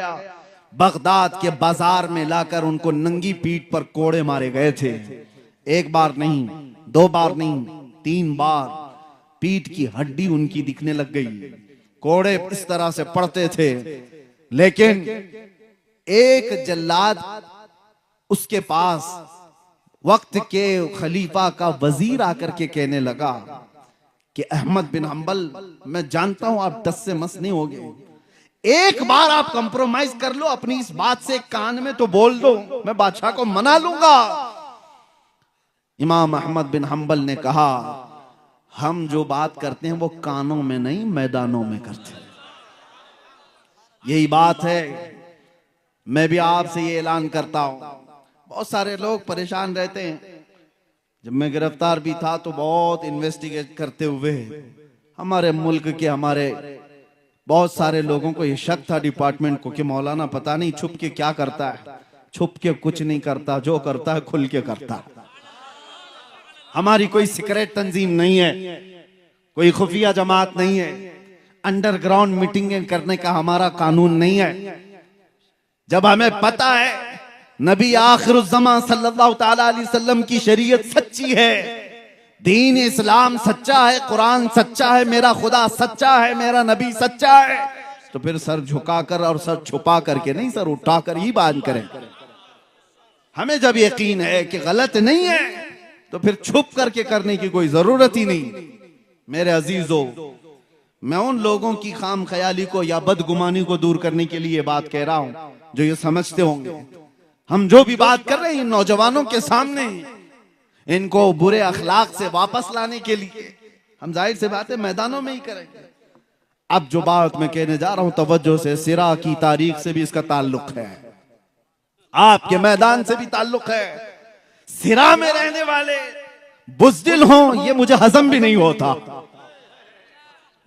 गया। बगदाद के बाजार में लाकर उनको नंगी पीठ पर कोड़े मारे गए थे। एक बार नहीं, 2 बार नहीं, 3 बार पीठ की हड्डी उनकी दिखने लग गई। कोड़े इस तरह से पड़ते थे। लेकिन एक जल्लाद उसके पास वक्त के खलीफा का वजीर आकर के कहने लगा कि अहमद बिन हंबल, मैं जानता हूं आप 10 से मस नहीं होगे, एक बार आप कंप्रोमाइज कर लो अपनी इस बात से, कान में तो बोल दो, मैं बादशाह को मना लूंगा। इमाम अहमद बिन हंबल ने कहा, हम जो बात करते हैं वो कानों में नहीं मैदानों में करते हैं। यही बात है। मैं भी आपसे ये ऐलान करता हूं, बहुत सारे लोग परेशान रहते हैं। जब मैं गिरफ्तार भी था तो बहुत इन्वेस्टिगेट करते हुए हमारे मुल्क के हमारे बहुत सारे लोगों को ये शक था डिपार्टमेंट को कि मौलाना पता नहीं छुप के क्या करता है। छुप के कुछ नहीं करता, जो करता है खुल के करता है। हमारी कोई सीक्रेट तंजीम नहीं है, कोई खुफिया जमात नहीं है, अंडरग्राउंड मीटिंगें करने का हमारा कानून नहीं है। जब हमें पता है नबी आखिरुज़्ज़मा सल्लल्लाहु तआला अलैहि वसल्लम की शरीयत सच्ची है, दीन इस्लाम सच्चा है, कुरान सच्चा है, मेरा खुदा सच्चा है, मेरा नबी सच्चा है, तो फिर सर झुकाकर और सर छुपा करके नहीं, सर उठाकर ही बात करें। हमें जब यकीन है कि गलत नहीं है तो फिर छुप करके करने की कोई जरूरत ही नहीं। मेरे अजीजों, मैं उन लोगों की खाम ख्याली को या बदगुमानी को दूर करने के लिए बात कह रहा हूं जो ये समझते होंगे हम जो भी बात कर रहे हैं नौजवानों के सामने, इनको बुरे अखलाक से वापस लाने के लिए हम जाहिर से बात है मैदानों में ही करेंगे। अब जो बात मैं कहने जा रहा हूं तवज्जो से, सिरा की तारीख से भी इसका ताल्लुक है, आपके मैदान से भी ताल्लुक है। सिरा में रहने वाले बुज़दिल हों ये मुझे हजम भी नहीं होता,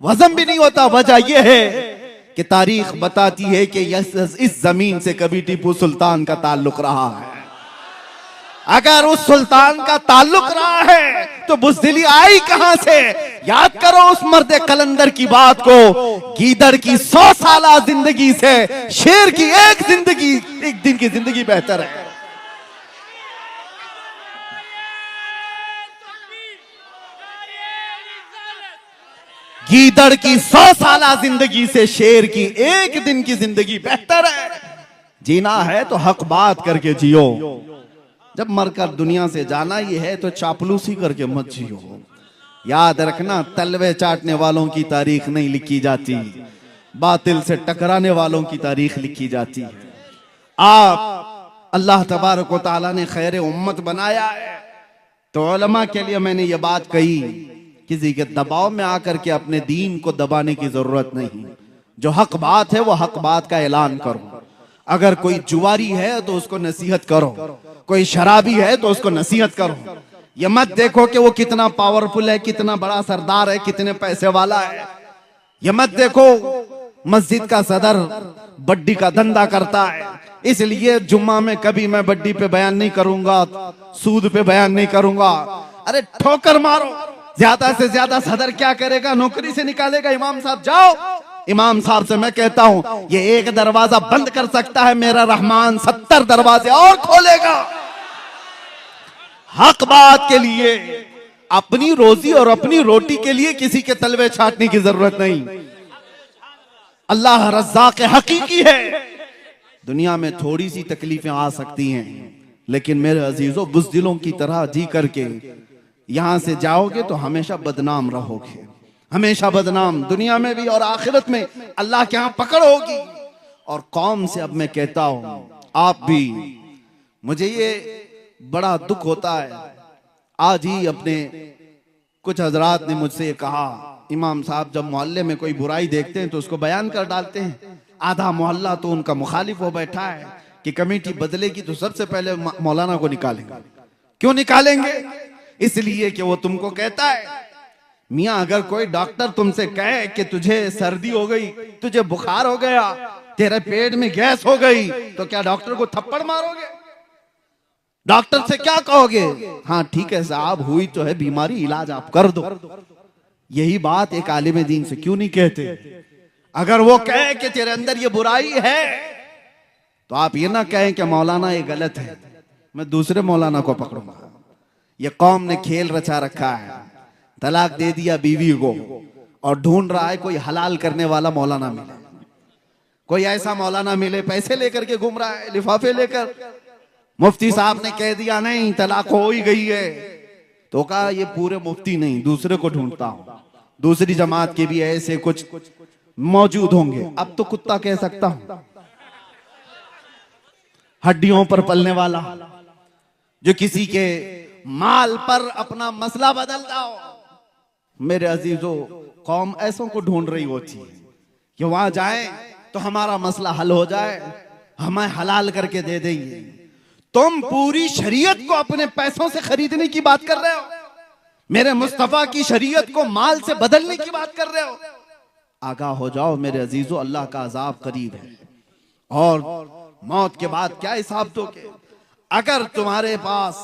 वजम भी नहीं होता। वजह यह है कि तारीख बताती है कि इस जमीन से कभी टीपू सुल्तान का ताल्लुक रहा है। अगर उस सुल्तान का ताल्लुक रहा है तो बुज़दिली आई कहां से? याद करो उस मर्द कलंदर की बात को, गीदड़ की 100 साला जिंदगी से शेर की एक दिन की जिंदगी बेहतर है। गीदड़ की 100 साला जिंदगी से शेर की एक दिन की जिंदगी बेहतर है। जीना है तो हक बात करके जियो, जब मरकर दुनिया से जाना ही है तो चापलूसी करके मत जियो। याद रखना, तलवे चाटने वालों की तारीख नहीं लिखी जाती, बातिल से टकराने वालों की तारीख लिखी जाती है। आप अल्लाह तबारक व तआला ने खैर उम्मत बनाया है तो उलमा के लिए मैंने ये बात कही, किसी के दबाव में आकर के अपने दीन को दबाने की जरूरत नहीं। जो हक बात है वो हक बात का ऐलान करो। अगर कोई जुआरी है तो उसको नसीहत करो, कोई शराबी है तो उसको नसीहत करो। ये मत देखो कि वो कितना पावरफुल है, कितना बड़ा सरदार है, कितने पैसे वाला है। ये मत देखो मस्जिद का सदर बड्डी का धंधा करता है, इसलिए जुम्मा में कभी मैं बड्डी पे बयान नहीं करूंगा, सूद पे बयान नहीं करूंगा। अरे ठोकर मारो, ज्यादा से ज्यादा सदर क्या करेगा? नौकरी से निकालेगा। इमाम साहब जाओ, इमाम साहब से मैं कहता हूं ये एक दरवाजा बंद कर सकता है, मेरा रहमान 70 दरवाजे और खोलेगा। हक बात के लिए, अपनी रोजी और अपनी रोटी के लिए किसी के तलवे छाटने की जरूरत नहीं। अल्लाह रज़्ज़ाक़ हकीकी है। दुनिया में थोड़ी सी तकलीफें आ सकती हैं, लेकिन मेरे अजीजों बुज़दिलों की तरह जी करके यहां से जाओगे तो हमेशा बदनाम रहोगे, हमेशा बदनाम, दुनिया में भी और आखिरत में अल्लाह के यहां पकड़ होगी। और कौम से अब मैं कहता हूं, आप भी, मुझे ये बड़ा दुख होता है। आज ही अपने कुछ हजरात ने मुझसे कहा, इमाम साहब जब मोहल्ले में कोई बुराई देखते हैं तो उसको बयान कर डालते हैं। आधा मोहल्ला तो उनका मुखालिफ हो बैठा है कि कमेटी बदलेगी तो सबसे पहले मौलाना को निकालेंगे। क्यों निकालेंगे? इसलिए कि वो तुमको कहता है, मियां अगर कोई डॉक्टर तुमसे कहे कि तुझे सर्दी हो गई, तुझे बुखार हो गया, तेरे पेट में गैस हो गई, तो क्या डॉक्टर को थप्पड़ मारोगे? डॉक्टर से क्या कहोगे? हाँ ठीक है साहब, हुई तो है बीमारी, इलाज आप कर दो। यही बात एक आलिम दीन से क्यों नहीं कहते? अगर वो कहे कि तेरे अंदर ये बुराई है तो आप ये ना कहें कि मौलाना ये गलत है, मैं दूसरे मौलाना को पकड़ूंगा। ये कौम ने खेल रचा रखा है, तलाक दे दिया बीवी को और ढूंढ रहा है कोई हलाल करने वाला मौलाना मिले, कोई ऐसा मौलाना मिले, पैसे लेकर के घूम रहा है लिफाफे लेकर। मुफ्ती साहब ने कह दिया नहीं तलाक हो ही गई है, तो कहा ये पूरे मुफ्ती नहीं, दूसरे को ढूंढता हूं, दूसरी जमात के भी ऐसे कुछ मौजूद होंगे। अब तो कुत्ता कह सकता हूं, हड्डियों पर पलने वाला, जो किसी के माल पर अपना मसला बदलता हो। मेरे अजीजों, कौम ऐसों को ढूंढ रही होती है कि वहां जाए तो हमारा मसला हल हो जाए, हमें हलाल करके दे देंगे। तुम पूरी शरीयत को अपने पैसों से खरीदने की बात कर रहे हो, मेरे मुस्तफा की शरीयत को माल से बदलने की बात कर रहे हो। आगाह हो जाओ मेरे अजीजों, अल्लाह का अजाब करीब है और मौत के बाद क्या हिसाब दोगे। अगर तुम्हारे पास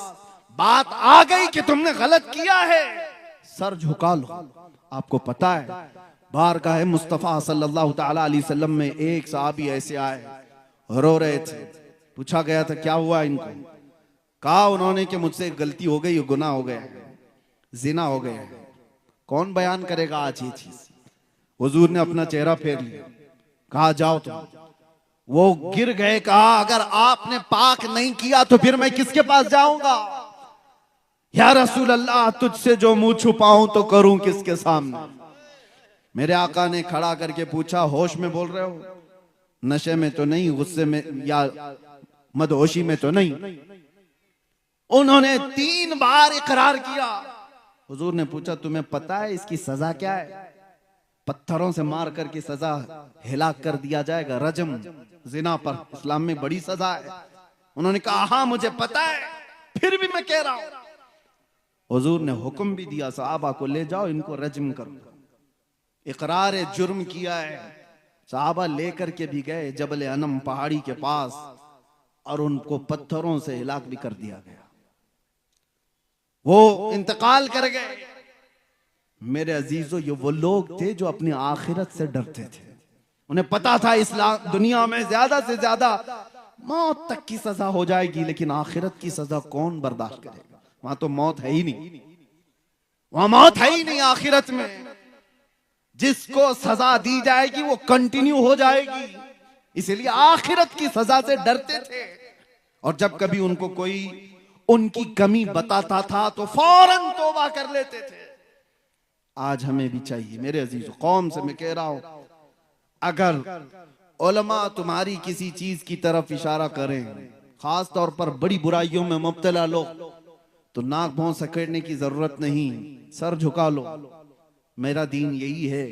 बात आ गई कि तुमने गलत किया है, सर झुका लो। आपको पता है बारगाह मुस्तफा सल्लल्लाहु ताला अलैहि वसल्लम में एक सहाबी ऐसे आए, रो रहे थे। पूछा गया था क्या हुआ इनको, कहा उन्होंने कि मुझसे गलती हो गई, गुनाह हो गया, जिना हो गया। कौन बयान करेगा आज ये चीज। हुजूर ने अपना चेहरा फेर लिया, कहा जाओ तुम। वो गिर गए, कहा अगर आपने पाक नहीं किया तो फिर मैं किसके पास जाऊंगा। या रसूल अल्लाह, तुझसे जो मुंह छुपाऊं तो करूं किसके सामने। मेरे आका ने खड़ा करके पूछा, होश में बोल रहे हो, नशे में तो नहीं, गुस्से में या मदहोशी में तो नहीं। उन्होंने 3 बार इकरार किया। हुजूर ने पूछा तुम्हें पता है इसकी सजा क्या है। पत्थरों से मार करके सजा हिलाक कर दिया जाएगा, रजम, जिना पर इस्लाम में बड़ी सजा है। उन्होंने कहा हाँ मुझे पता है, फिर भी मैं कह रहा हूं। हुजूर ने हुक्म भी दिया सहाबा को, ले जाओ इनको रजम करो। इकरार जुर्म किया है। सहाबा लेकर के भी गए जबल अनम पहाड़ी के पास और उनको पत्थरों से हिलाक भी कर दिया गया। वो इंतकाल कर गए। मेरे अजीजों, ये वो लोग थे जो अपनी आखिरत से डरते थे। उन्हें पता था इस्लाम दुनिया में ज्यादा से ज्यादा मौत तक की सजा हो जाएगी, लेकिन आखिरत की सजा कौन बर्दाश्त करेगा। वहां तो मौत है ही नहीं, वहां मौत है ही नहीं आखिरत में। जिसको सजा दी जाएगी वो कंटिन्यू हो जाएगी, इसलिए आखिरत की सजा से डरते थे। और जब कभी उनको कोई उनकी कमी बताता था तो फौरन तौबा कर लेते थे। आज हमें भी चाहिए मेरे अजीजों, कौम से मैं कह रहा हूं, अगर उलमा तुम्हारी किसी चीज की तरफ इशारा करें, खास तौर पर बड़ी बुराइयों में मुब्तला लोग, तो नाक भौं सकेड़ने की जरूरत नहीं, सर झुका लो। मेरा दीन यही है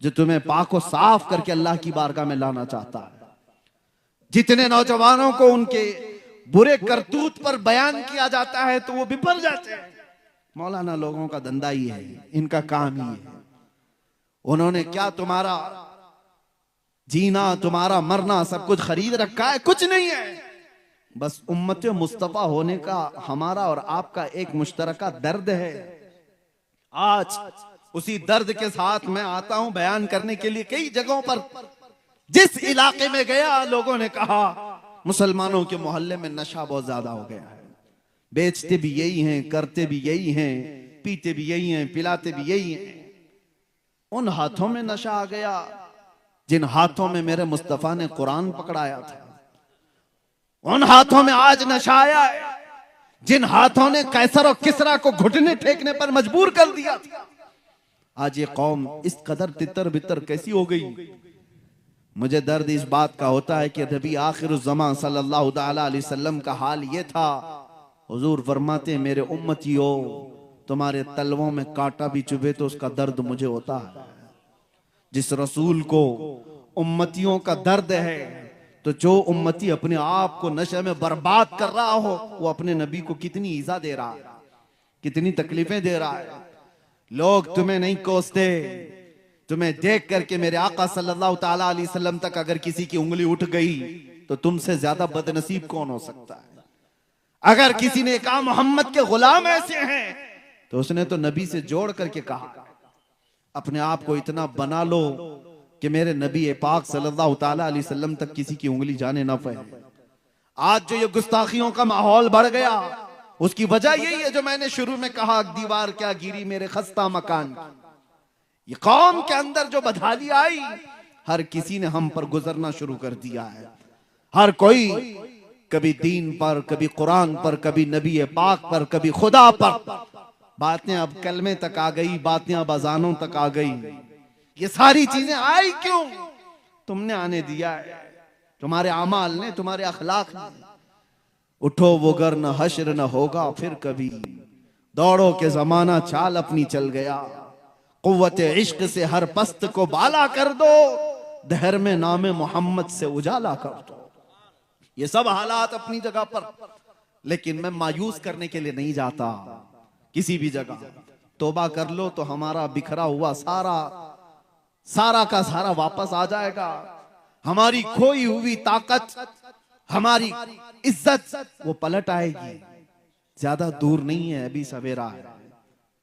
जो तुम्हें पाक और साफ करके अल्लाह की बारगाह में लाना चाहता है। जितने नौजवानों को उनके बुरे करतूत पर बयान किया जाता है तो वो बिफर जाते हैं। मौलाना लोगों का धंधा ही है, इनका काम ही है। उन्होंने क्या तुम्हारा जीना, तुम्हारा मरना सब कुछ खरीद रखा है? कुछ नहीं है। बस उम्मत मुस्तफा होने का हमारा और आपका एक मुश्तरका दर्द है। आज उसी दर्द के साथ मैं आता हूं बयान करने के लिए। कई जगहों पर जिस इलाके में गया, लोगों ने कहा मुसलमानों के मोहल्ले में नशा बहुत ज्यादा हो गया है, बेचते भी यही हैं, करते भी यही हैं, पीते भी यही हैं, पिलाते भी यही हैं। उन हाथों में नशा आ गया जिन हाथों में मेरे मुस्तफा ने कुरान पकड़ाया था। उन हाथों में आज नशा आया है जिन हाथों ने कैसर और किसरा को घुटने टेकने पर मजबूर कर दिया था। आज ये कौम इस कदर तितर बितर कैसी हो गई। मुझे दर्द इस बात का होता है कि नबी आखिरुज़्ज़मान सल्लल्लाहु अलैहि वसल्लम का हाल ये था। हुजूर फरमाते मेरे उम्मतियों, तुम्हारे तलवों में कांटा भी चुभे तो उसका दर्द मुझे होता है। जिस रसूल को उम्मतियों का दर्द है, तो जो उम्मती अपने आप को नशे में बर्बाद कर रहा हो, वो अपने नबी को कितनी ईजा दे रहा है, कितनी तकलीफें दे रहा है। लोग तुम्हें नहीं कोसते, तुम्हें देख करके मेरे आका सल्लल्लाहु ताला अलैहि वसल्लम तक अगर किसी की उंगली उठ गई तो तुमसे ज्यादा बदनसीब कौन हो सकता है। अगर किसी ने कहा मोहम्मद के गुलाम ऐसे हैं, तो उसने तो नबी से जोड़ करके कहा अपने आप को इतना बना लो कि मेरे नबी पाक सल्लल्लाहु ताला अलैहि वसल्लम तक किसी की उंगली जाने ना पाए। आज जो ये गुस्ताखियों का माहौल बढ़ गया, उसकी वजह यही है जो मैंने शुरू में कहा, दीवार क्या गिरी मेरे खस्ता मकान। ये कौम के अंदर जो बदहाली आई, हर किसी ने हम पर गुजरना शुरू कर दिया है। हर कोई कभी दीन पर, कभी कुरान पर, कभी नबी पाक पर, कभी खुदा पर। बातें अब कलमे तक आ गई, बातें अब अजानों तक आ गई। ये सारी चीजें आई क्यों? तुमने आने दिया है, तुम्हारे अमाल ने, तुम्हारे अखलाक ने। उठो वो गर न हश्र न होगा फिर कभी, दौड़ो के जमाना चाल अपनी चल गया। कुव्वत इश्क से हर पस्त को बाला कर दो, दहर में नामे मोहम्मद से उजाला कर दो। ये सब हालात अपनी जगह पर, लेकिन मैं मायूस करने के लिए नहीं जाता किसी भी जगह। तौबा कर लो तो हमारा बिखरा हुआ सारा का सारा वापस आ जाएगा। हमारी खोई हुई ताकत, हमारी इज्जत, वो पलट आएगी। ज्यादा दूर नहीं है, अभी सवेरा है,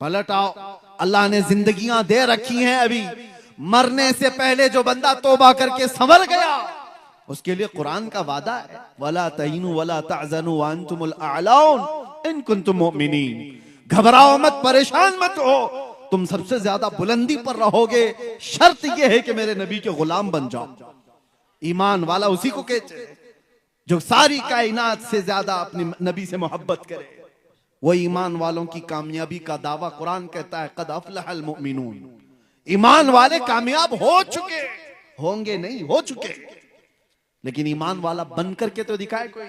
पलट आओ। अल्लाह ने जिंदगियां दे रखी हैं, अभी मरने से पहले जो बंदा तौबा करके संवर गया, उसके लिए कुरान का वादा है, वला तहीनु वला तहज़नु व अंतुमुल अअलौन इन कुंतुम मुमिनीन। घबराओ मत, परेशान मत हो, तुम सबसे ज्यादा बुलंदी पर रहोगे। शर्त यह है कि मेरे नबी के गुलाम बन जाओ। ईमान वाला उसी को कहते हैं जो सारी कायनात से ज्यादा अपने नबी से मोहब्बत करे। वो ईमान वालों की कामयाबी का दावा कुरान कहता है, कद अफलहल मुमिनून। ईमान वाले कामयाब हो चुके, होंगे नहीं, हो चुके। लेकिन ईमान वाला बन करके तो दिखाए कोई,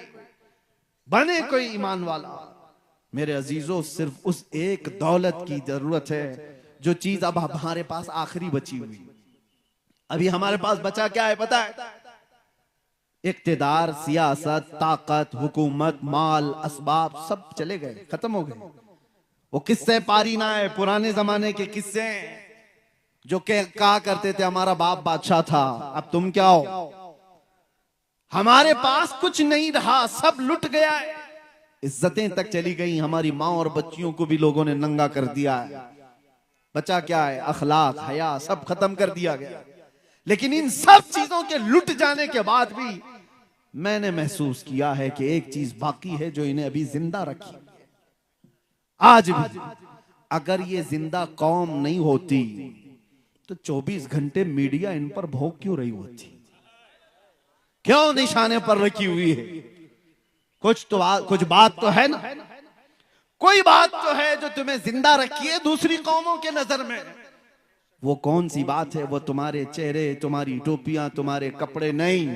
बने कोई ईमान वाला। मेरे अजीजों, सिर्फ उस एक दौलत की जरूरत है जो चीज अब हमारे पास आखिरी बची हुई। अभी हमारे पास बचा क्या है पता है? इक्तिदार, सियासत, ताकत, हुकूमत, माल, असबाब सब चले गए, खत्म हो गए। वो किस्से पारी ना है, पुराने जमाने के किस्से जो कहा करते थे हमारा बाप बादशाह था, अब तुम क्या हो। हमारे पास कुछ नहीं रहा, सब लुट गया है। इज्जतें तक चली गई, हमारी माँ और बच्चियों को भी लोगों ने नंगा कर दिया है। बचा क्या है? अखलाक, हया, सब खत्म कर दिया गया। लेकिन इन सब चीजों के लुट जाने के बाद भी मैंने महसूस किया है कि एक चीज बाकी है जो इन्हें अभी जिंदा रखी है। आज भी अगर ये जिंदा कौम नहीं होती तो 24 घंटे मीडिया इन पर भोग क्यों रही होती? क्यों निशाने पर रखी हुई है? कुछ बात तो है ना, कोई बात तो है जो तुम्हें जिंदा रखी है दूसरी कौमों के नजर में। वो कौन सी बात है? वो तुम्हारे चेहरे, तुम्हारी टोपियां, तुम्हारे कपड़े नहीं,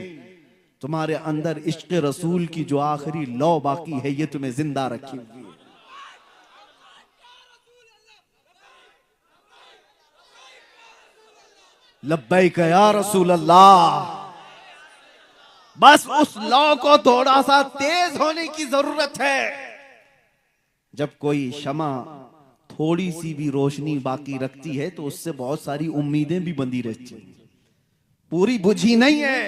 तुम्हारे अंदर इश्क रसूल की जो आखिरी लौ बाकी है, ये तुम्हें जिंदा रखी हुई है। लब्बैक या रसूल अल्लाह। बस उस लौ को थोड़ा सा तेज होने की जरूरत है। जब कोई शमा थोड़ी सी भी रोशनी बाकी रखती है तो उससे बहुत सारी उम्मीदें भी बंधी रहती हैं। पूरी बुझी नहीं है,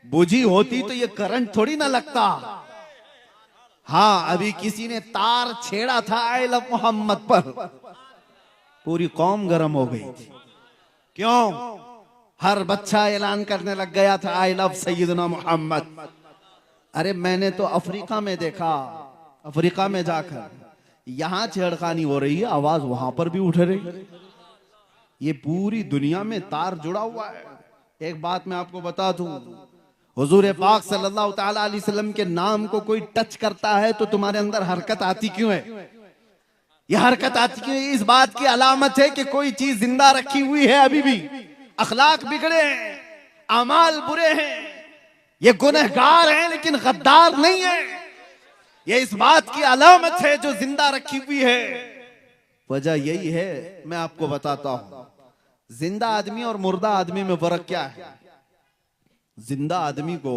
बुझी होती तो ये करंट थोड़ी ना लगता। हाँ, अभी किसी ने तार छेड़ा था आई लव मोहम्मद पर, पूरी कौम गर्म हो गई थी। क्यों? हर बच्चा ऐलान करने लग गया था आई लव सैयदना मोहम्मद। अरे मैंने तो अफ्रीका में देखा, अफ्रीका में जाकर यहां छेड़खानी हो रही है, आवाज वहां पर भी उठ रही। ये पूरी दुनिया में तार जुड़ा हुआ है। एक बात मैं आपको बता दूं, हुजूर पाक सल्लल्लाहु ताला अलैहि वसल्लम के नाम को कोई टच करता है तो तुम्हारे अंदर हरकत आती क्यों है? ये हरकत आती क्यों है? इस बात की अलामत है कि कोई चीज जिंदा रखी हुई है अभी भी। अखलाक बिगड़े हैं, अमाल बुरे हैं, ये गुनहगार हैं लेकिन गद्दार नहीं है। ये इस बात की अलामत है जो जिंदा रखी हुई है। वजह यही है, मैं आपको बताता हूं, जिंदा आदमी और मुर्दा आदमी में फर्क क्या है। जिंदा आदमी को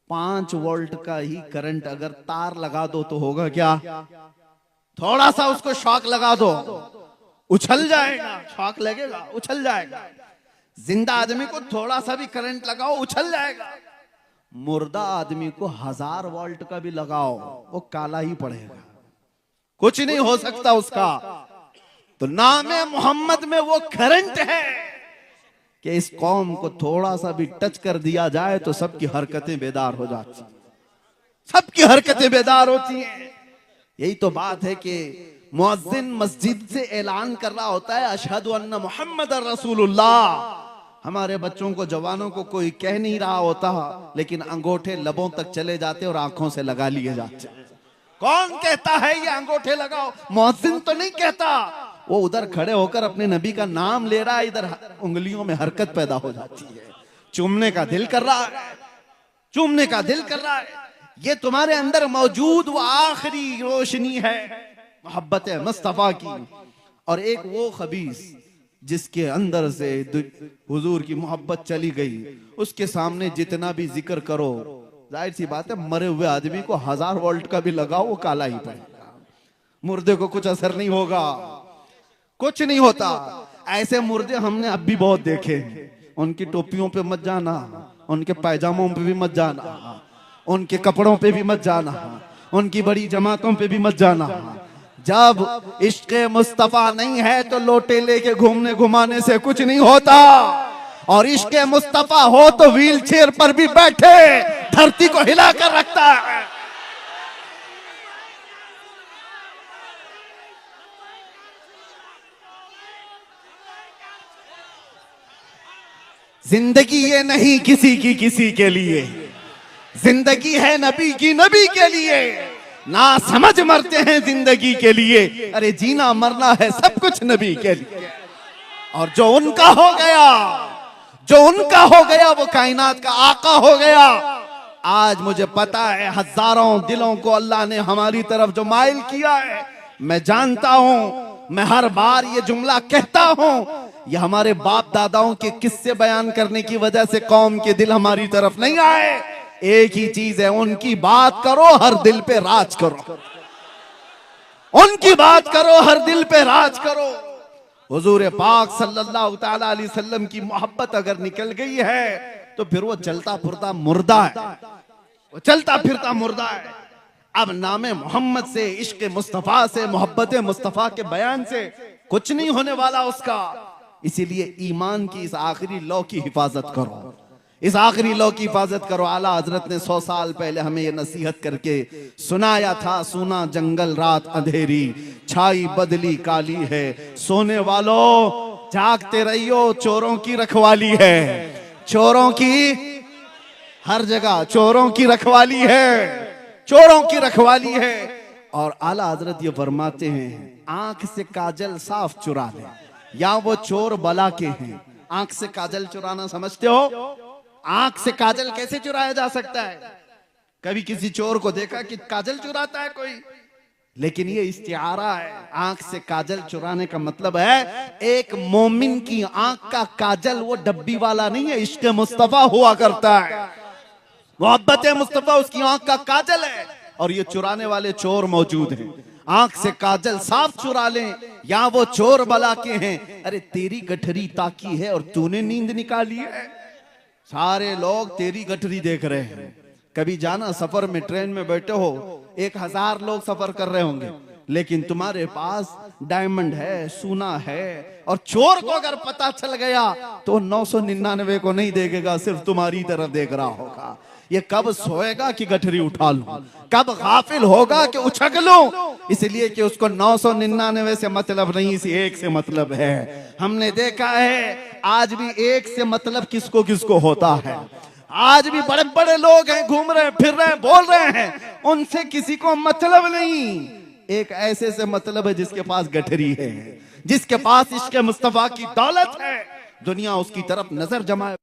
5 वोल्ट का ही करंट अगर तार लगा दो तो होगा क्या? थोड़ा सा उसको शॉक लगा दो, उछल जाएगा, शॉक लगेगा, उछल जाएगा। जिंदा आदमी को थोड़ा सा भी करंट लगाओ, उछल जाएगा। मुर्दा आदमी को 1000 वोल्ट का भी लगाओ, वो काला ही पड़ेगा, कुछ नहीं हो सकता उसका। तो नाम मोहम्मद में वो करंट है, कि इस कौम को थोड़ा सा भी टच कर दिया जाए तो सबकी हरकतें बेदार हो जाती, सबकी हरकतें बेदार होती हैं। यही तो बात है कि मुअज्जिन मस्जिद से ऐलान कर रहा होता है अशहदु अन्ना मुहम्मदर रसूलुल्लाह। हमारे बच्चों को, जवानों को कोई कह नहीं रहा होता, लेकिन अंगूठे लबों तक चले जाते और आंखों से लगा लिए जाते। कौन कहता है ये अंगूठे लगाओ? मुअज्जिन तो नहीं कहता, वो उधर खड़े होकर अपने नबी का नाम ले रहा है, इधर उंगलियों में हरकत पैदा हो जाती है, चूमने का दिल कर रहा है, चूमने का दिल कर रहा है। ये तुम्हारे अंदर मौजूद वो आखिरी रोशनी है मोहब्बत मुस्तफा की। और एक वो खबीस जिसके अंदर से हुजूर की मोहब्बत चली गई, उसके सामने जितना भी जिक्र करो, जाहिर सी बात है मरे हुए आदमी को 1000 वोल्ट का भी लगाओ वो काला ही पड़ेगा, मुर्दे को कुछ असर नहीं होगा, कुछ नहीं होता। ऐसे मुर्दे हमने अब भी बहुत देखे। उनकी टोपियों पे मत जाना, उनके पैजामों पे भी मत जाना, उनके कपड़ों पे भी मत जाना, उनकी बड़ी जमातों पे भी मत जाना। जब इश्क़ मुस्तफा नहीं है तो लोटे लेके घूमने घुमाने से कुछ नहीं होता, और इश्क़ मुस्तफा हो तो व्हील चेयर पर भी बैठे धरती को हिला कर रखता है। जिंदगी ये नहीं किसी की किसी के लिए, जिंदगी है नबी की नबी के लिए। ना समझ मरते हैं जिंदगी के लिए, अरे जीना मरना है सब कुछ नबी के लिए। और जो उनका हो गया, जो उनका हो गया वो कायनात का आका हो गया। आज मुझे पता है हजारों दिलों को अल्लाह ने हमारी तरफ जो माइल किया है, मैं जानता हूं, मैं हर बार ये जुमला कहता हूं, ये हमारे बाप दादाओं के किस्से बयान करने की वजह से कौम के दिल हमारी तरफ नहीं आए। एक ही चीज है, उनकी बात करो हर दिल पे राज करो, उनकी बात करो हर दिल पे राज करो। हुजूर पाक सल्लल्लाहु तआला अलैहि वसल्लम की मोहब्बत अगर निकल गई है तो फिर वो चलता फिरता मुर्दा है, वो चलता फिरता मुर्दा है। अब नामे मोहम्मद से, इश्क मुस्तफा से, मोहब्बत मुस्तफा के बयान से कुछ नहीं होने वाला उसका। इसीलिए ईमान की इस आखिरी लौ की हिफाजत करो, इस आखिरी लौ की हिफाजत करो। आला हजरत ने 100 साल पहले हमें यह नसीहत करके सुनाया था, सुना जंगल रात अंधेरी, छाई बदली काली है, सोने वालों जागते रहियो, चोरों की रखवाली है, चोरों की हर जगह चोरों की रखवाली है, चोरों की रखवाली है। और आला हजरत ये फरमाते हैं, आंख से काजल साफ चुरा ले, या वो चोर बला के हैं। आंख से काजल चुराना समझते हो? आंख से काजल कैसे चुराया जा सकता है? कभी किसी चोर को देखा कि काजल चुराता है कोई? लेकिन ये इस्तिआरा है। आंख से काजल चुराने का मतलब है एक मोमिन की आंख का काजल वो डब्बी वाला नहीं है, इश्क मुस्तफा हुआ करता है, मोहब्बत मुस्तफा उसकी आंख का काजल है। और ये चुराने वाले चोर मौजूद हैं। आंख से काजल साफ चुरा लें, या वो चोर बला के हैं। अरे तेरी गठरी ताकी है और तूने नींद निकाली है, सारे लोग तेरी गठरी देख रहे हैं। कभी जाना सफर में, ट्रेन में बैठे हो, 1000 लोग सफर कर रहे होंगे, लेकिन तुम्हारे पास डायमंड है, सोना है, और चोर को अगर पता चल गया तो 999 को नहीं देखेगा, सिर्फ तुम्हारी तरफ देख रहा होगा। ये कब सोएगा कि गठरी उठा लूं, कब गाफिल होगा कि उछक लूं। इसलिए कि उसको 999 से मतलब नहीं, इसी एक से मतलब है। हमने देखा है आज भी एक से मतलब किसको किसको होता है। आज भी बड़े बड़े लोग हैं, घूम रहे हैं, फिर रहे हैं, बोल रहे हैं, उनसे किसी को मतलब नहीं। एक ऐसे से मतलब है जिसके पास गठरी है, जिसके पास इश्क मुस्तफा की दौलत है, दुनिया उसकी तरफ नजर जमाए।